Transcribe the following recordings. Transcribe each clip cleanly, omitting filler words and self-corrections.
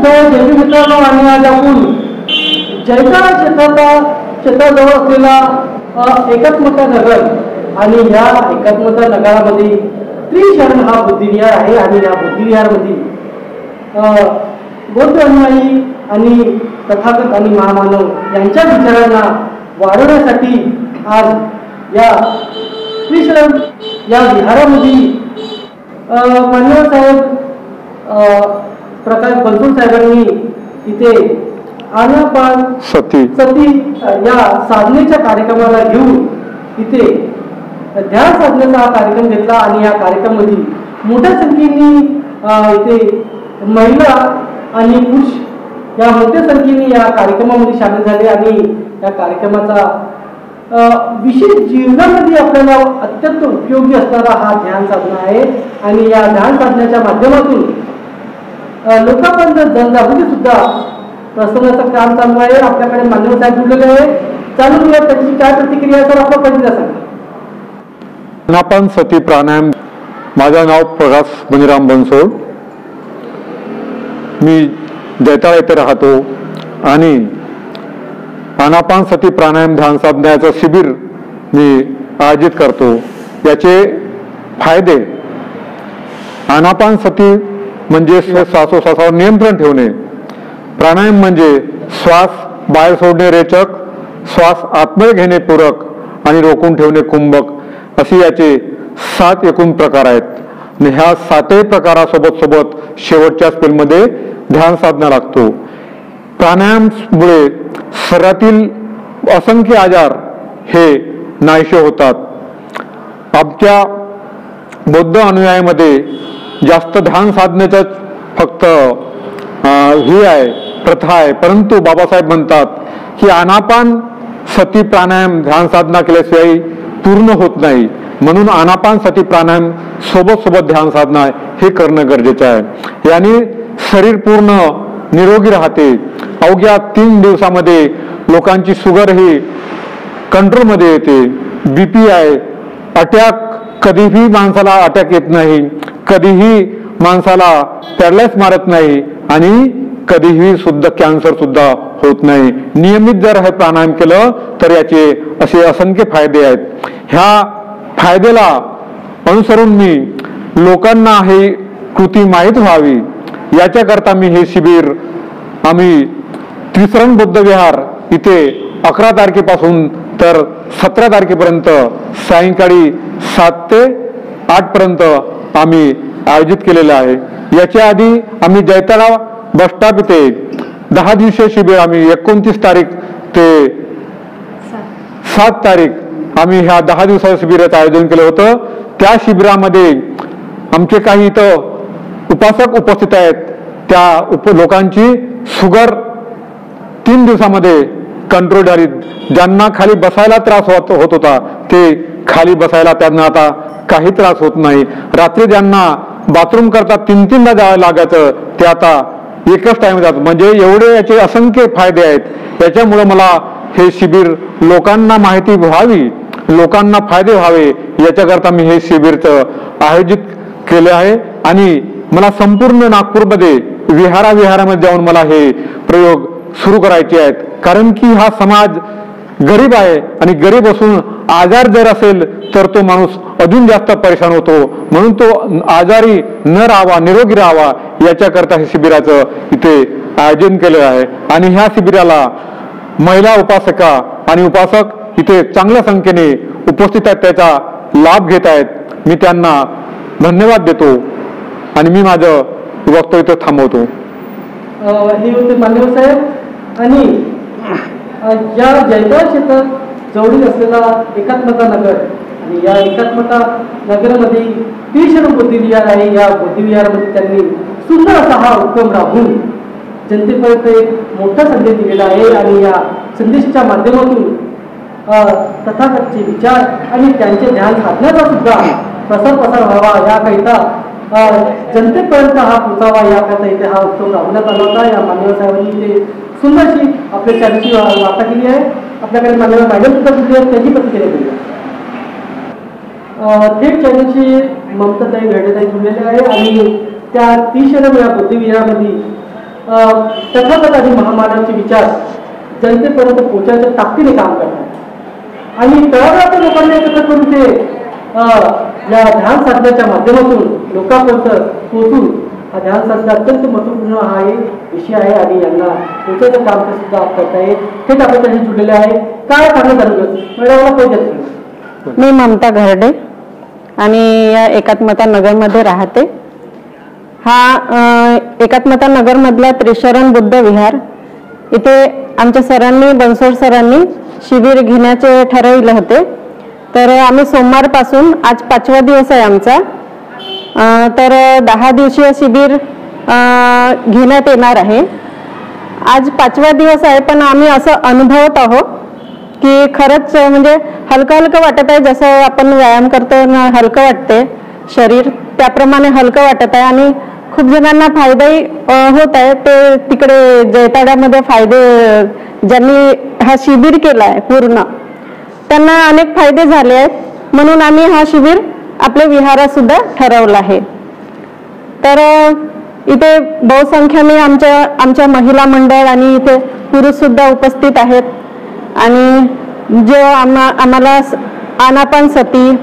जय जैवी मित्रांनो, आणि आज आपण जैता शेताजवळ असलेला एकात्मता नगर आणि या एकात्मता नगरामध्ये त्रिशरण हा बुद्धिविहार आहे. आणि या बुद्धिविहारमध्ये बौद्ध अनुयायी आणि तथागत आणि महामानव यांच्या विचारांना वाढवण्यासाठी आज या त्रिशरण या विहारामध्ये मान्यवर साहेब प्रकाश बनसोड साहेबांनी इथे आनापान सती या साधनेच्या कार्यक्रमाला घेऊन इथे ध्यान साधनेचा हा कार्यक्रम घेतला. आणि या कार्यक्रमामध्ये मोठ्या संख्येने इथे महिला आणि पुरुष या मोठ्या संख्येने या कार्यक्रमामध्ये सामील झाले. आणि या कार्यक्रमाचा विशेष जीवनामध्ये आपल्याला अत्यंत उपयोगी असणारा हा ध्यान साधना आहे. आणि या ध्यान साधण्याच्या माध्यमातून लोकांपर्यंत जनजागृती सुद्धा प्रसवण्याचं काम चालू आहे. आपल्याकडे मान्यवर साहेब जुळलेले आहे. चालू करूया, त्याची काय प्रतिक्रिया तर आपण कधी सांगा. आनापान सती प्राणायाम. माझं नाव प्रकाश मणिराम बनसोड. मी जैताळा येथे राहतो आणि आनापान सती प्राणायाम ध्यान साधण्याचं शिबिर मी आयोजित करतो. याचे फायदे: आनापान सती म्हणजे श्वासोश्वासावर नियंत्रण ठेवणे. प्राणायाम म्हणजे श्वास बाहेर सोडणे रेचक, श्वास आतमध्ये घेणे पूरक आणि रोखून ठेवणे कुंभक, असे याचे 7 एकूण प्रकार आहेत. आणि ह्या 7ही प्रकारासोबत सोबत शेवटच्या स्पेलमध्ये ध्यान साधना लागतो. प्राणायाममुळे शरीरातील असंख्य आजार हे नाहीसे होतात. आमच्या बौद्ध अनुयायामध्ये जास्त ध्यान साधण्याचं फक्त ही आहे, प्रथा आहे. परंतु बाबासाहेब म्हणतात की आनापान सती प्राणायाम ध्यान साधना केल्याशिवाय पूर्ण होत नाही. म्हणून आनापान सती प्राणायाम सोबत ध्यान साधना हे करणं गरजेचं आहे. याने शरीर पूर्ण निरोगी राहते. अवघ्या 3 दिवसामध्ये लोकांची शुगर ही कंट्रोलमध्ये येते. BP आहे, अटॅक कधीही माणसाला अटॅक येत नाही, कधीही माणसाला पॅरालाइज मारत नाही आणि कधीही सुद्धा कॅन्सर सुद्धा होत नाही. नियमित जर हे प्राणायाम केलं तर याचे असे असंख्य फायदे आहेत. ह्या फायद्याला अनुसरून मी लोकांना ही कृती माहीत व्हावी याच्याकरता मी हे शिबिर आम्ही त्रिशरण बुद्ध विहार इथे 11 तारखेपासून तर 17 तारखेपर्यंत सायंकाळी 7 ते 8 पर्यंत आम्ही आयोजित केलेलं आहे. याच्या आधी आम्ही जैताळा बस स्टॉप इथे 10 दिवसीय शिबिर आम्ही 29 तारीख ते 7 तारीख आम्ही ह्या 10 दिवसाच्या शिबिराचं आयोजन केलं होतं. त्या शिबिरामध्ये आमचे काही इथं उपासक उपस्थित आहेत. त्या लोकांची शुगर 3 दिवसामध्ये कंट्रोल झाली. ज्यांना खाली बसायला त्रास होत होता ते खाली बसायला त्यांना आता काही त्रास होत नाही. रात्री ज्यांना बाथरूम करता 3-3दा जावं लागायचं ते आता एकच टाइम जात. म्हणजे एवढे याचे असंख्य फायदे आहेत. त्याच्यामुळे मला हे शिबिर लोकांना माहिती व्हावी, लोकांना फायदे व्हावे याच्याकरता मी हे शिबिरचं आयोजित केले आहे. आणि मला संपूर्ण नागपूरमध्ये विहारामध्ये जाऊन मला हे प्रयोग सुरू करायचे आहेत. कारण की हा समाज गरीब आहे आणि गरीब असून आजार जर असेल तर तो माणूस अजून जास्त परेशान होतो. म्हणून तो आजारी न राहावा, निरोगी राहावा याच्याकरता हे शिबिराचं इथे आयोजन केलं आहे. आणि ह्या शिबिराला महिला उपासका आणि उपासक इथे चांगल्या संख्येने उपस्थित आहेत, त्याचा लाभ घेत आहेत. मी त्यांना धन्यवाद देतो आणि मी माझं वक्तव्य इथं थांबवतो. हे होते मान्यवर साहेब. आणि या जैताळ क्षेत्रात जवळील असलेला एकात्मता नगर आणि या एकात्मता नगरामध्ये त्रिशरण बुद्धिविहार आहे. या बुद्धिविहारामध्ये त्यांनी सुंदर असा हा उपक्रम राबवून जनतेपर्यंत एक मोठा संदेश दिलेला आहे. आणि या संदेशाच्या माध्यमातून तथागतचे विचार आणि त्यांचे ध्यान साधण्याचा सुद्धा प्रसार व्हावा याकरिता जनतेपर्यंत हा पोचावा याकरता इथे हा उत्सव राबवण्यात आला होता. या मान्यवर साहेबांनी इथे सुंदरशी आपल्या चॅनलची वार्ता केली आहे. आपल्याकडे मान्यवर मॅडम सुद्धा दिली आहे, त्यांची प्रतिक्रिया केली आहे. थेट चॅनलशी ममताताई घरडेताई जुळलेले आहे आणि त्या 30 या बुद्धिविहारामध्ये तथागत आणि महामानवाचे विचार जनतेपर्यंत पोहोचण्याच्या ताकदीने काम करतात आणि तळागाळातील लोकांना एकत्र करून ते या ध्यान साधण्याच्या माध्यमातून लोकांपर्यंत पोहोचून हा ध्यान साधना अत्यंत महत्वपूर्ण हा एक विषय आहे आणि यांना पोहोचायचं काम ते सुद्धा करता येत थेट आपल्याकडे जुळलेले आहे. काय सांगत मॅडमला पाहिजे. मी ममता घरडे आणि या एकात्मता नगरमध्ये राहते. हा एकात्मता नगरमधला त्रिशरण बुद्ध विहार इथे आमच्या सरांनी बनसोड सरांनी शिबिर घेण्याचे ठरवले होते. तर आम्ही सोमवारपासून आज 5वा दिवस आहे आमचा. तर 10 दिवसीय शिबिर घेण्यात येणार आहे. आज 5वा दिवस आहे पण आम्ही असं अनुभवत आहोत की खरंच म्हणजे हलकं हलकं वाटत आहे. जसं आपण व्यायाम करतो ना हलकं वाटते शरीर त्याप्रमाणे हलकं वाटत आहे आणि खूप जणांना फायदाही होत आहे. ते तिकडे जैताड्यामध्ये फायदे ज्यांनी हा शिबिर केला आहे पूर्ण त्यांना अनेक फायदे झाले आहेत म्हणून आम्ही हा शिबिर आपल्या विहारात सुद्धा ठरवला आहे. तर इथे बहुसंख्येने आमच्या महिला मंडळ आणि इथे पुरुष सुद्धा उपस्थित आहेत आणि जो आम्हाला आनापानसती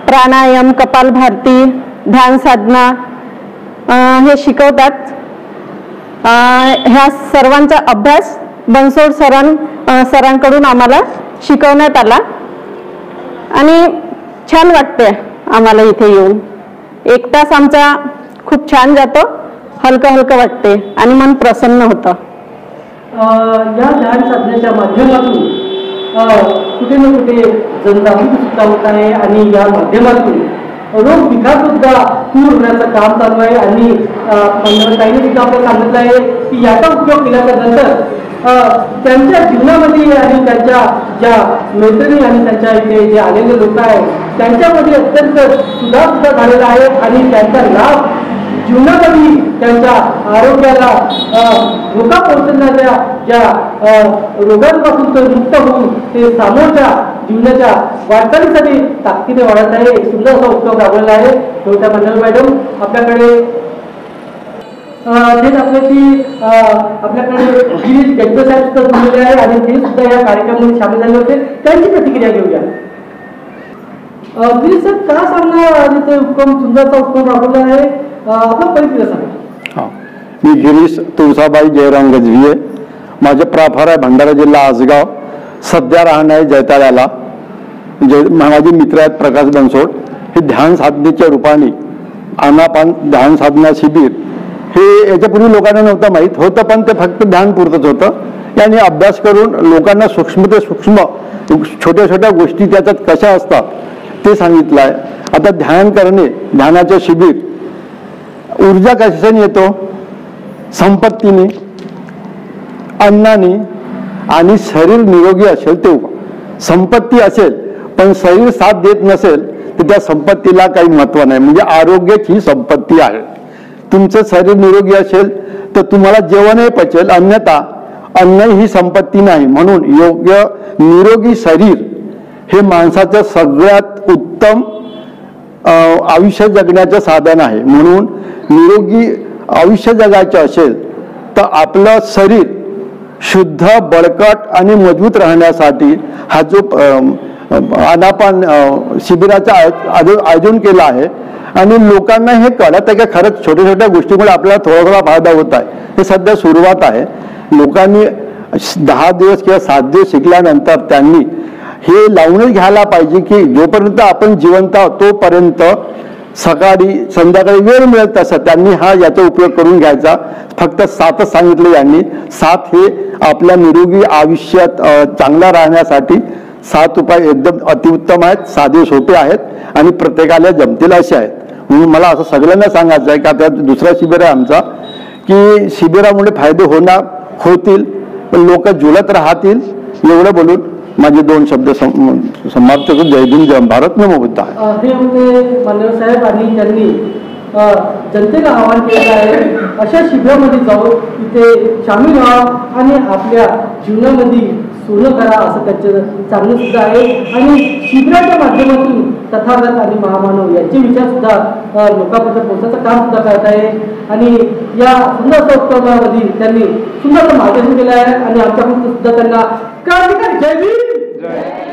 प्राणायाम कपालभाती ध्यान साधना हे शिकवतात. ह्या सर्वांचा अभ्यास बनसोड सरांकडून आम्हाला शिकवण्यात आला आणि छान वाटते आम्हाला इथे येऊन. 1 तास आमचा खूप छान जातो हलकं हलकं वाटते आणि मन प्रसन्न होतं. या ध्यान साधनेच्या माध्यमातून कुठे ना कुठे जनजागृती सुद्धा होत आहे आणि या माध्यमातून रोग विकार सुद्धा दूर होण्याचं काम चालू आहे आणि ताईने सुद्धा आपल्याला सांगितलं आहे की याचा उपयोग केल्याच्या नंतर त्यांच्या जीवनामध्ये आणि त्यांच्या ज्या मैत्रिणी आणि त्यांच्या इथे जे आलेले लोक आहेत त्यांच्यामध्ये अत्यंत सुधार सुद्धा झालेला आहे आणि त्यांचा लाभ जीवनामध्ये त्यांच्या आरोग्याला धोका पोहोचण्याच्या ज्या रोगांपासून ते मुक्त होऊन ते समोरच्या जीवनाच्या वाटचालीसाठी ताकदीने वाढत आहे. एक सुंदर असा उपक्रम राबवलेला आहे. छोट्या मंडल मॅडम आपल्याकडे गिरीश गजबे साहेब सुद्धा बोललेले आहे आणि ते सुद्धा या कार्यक्रमामध्ये सामील झाले होते. त्यांची प्रतिक्रिया घेऊया. गिरीश साहेब का सांगणार आणि ते उपक्रम सुंदरचा उपक्रम राबवला आहे आपला परिचय सांगा. मी गिरीश तुळसाबाई जयराम गजभिये. माझे प्राफर आहे भंडारा जिल्हा आसगाव. सध्या राहणं आहे जैताड्याला. माझे मित्र आहेत प्रकाश बनसोड. हे ध्यान साधनेच्या रूपाने आनापान ध्यान साधना शिबिर हे याच्यापूर्वी लोकांना नव्हतं माहीत होतं पण ते फक्त ध्यान पुरतच होतं. याने अभ्यास करून लोकांना सूक्ष्म ते सूक्ष्म छोट्या छोट्या गोष्टी त्याच्यात कशा असतात ते सांगितलं आहे. आता ध्यान करणे ध्यानाचे शिबिर ऊर्जा कशाने येतो संपत्तीने अन्नाने आणि शरीर निरोगी असेल तेव्हा. संपत्ती असेल पण शरीर साथ देत नसेल तर त्या संपत्तीला काही महत्व नाही. म्हणजे आरोग्याची ही संपत्ती आहे. तुमचं शरीर निरोगी असेल तर तुम्हाला जेवणही पचेल अन्यथा अन्न ही संपत्ती नाही. म्हणून योग्य निरोगी शरीर हे माणसाचं सगळ्यात उत्तम आयुष्य जगण्याचं साधन आहे. म्हणून निरोगी आयुष्य जगायचे असेल तर आपलं शरीर शुद्ध बळकट आणि मजबूत राहण्यासाठी हा जो आनापान शिबिराचं आयोजन केलं आहे आणि लोकांना हे कळत आहे की खरंच छोट्या छोट्या गोष्टीमुळे आपल्याला थोडा थोडा फायदा होत आहे. हे सध्या सुरुवात आहे. लोकांनी 10 दिवस किंवा 7 दिवस शिकल्यानंतर त्यांनी हे लावूनच घ्यायला पाहिजे की जोपर्यंत आपण जिवंत आहोत तोपर्यंत सकाळी संध्याकाळी वेळ मिळत तसं त्यांनी याचा उपयोग करून घ्यायचा. फक्त 7च सांगितले यांनी. 7 हे आपल्या निरोगी आयुष्यात चांगला राहण्यासाठी 7 उपाय एकदम अतिउत्तम आहेत. साधे सोपे आहेत आणि प्रत्येकाला जमतील असे आहेत. म्हणून मला असं सगळ्यांना सांगायचं आहे की आता दुसरा शिबिर आहे आमचा की शिबिरामुळे फायदे होतील पण लोक जुळत राहतील एवढं बोलून माझे 2 शब्द समाप्त करतो. जय हिंद जय भारत नमो बुद्धाय. हे होते मान्यवर साहेब आणि त्यांनी जनतेला आवाहन केलं आहे अशा शिबिरामध्ये जाऊन इथे सामील व्हा आणि आपल्या जीवनामध्ये सोनं करा असं त्यांचं सांगणं सुद्धा आहे. आणि शिबिराच्या माध्यमातून तथागत आणि महामानव यांचे विचार सुद्धा लोकांपर्यंत पोहोचण्याचं काम सुद्धा करत आहे आणि या सुंदर उपक्रमामध्ये त्यांनी सुंदर मार्गदर्शन केलं आहे आणि आमच्याकडून सुद्धा त्यांना क्रांतिकारी जय भीम.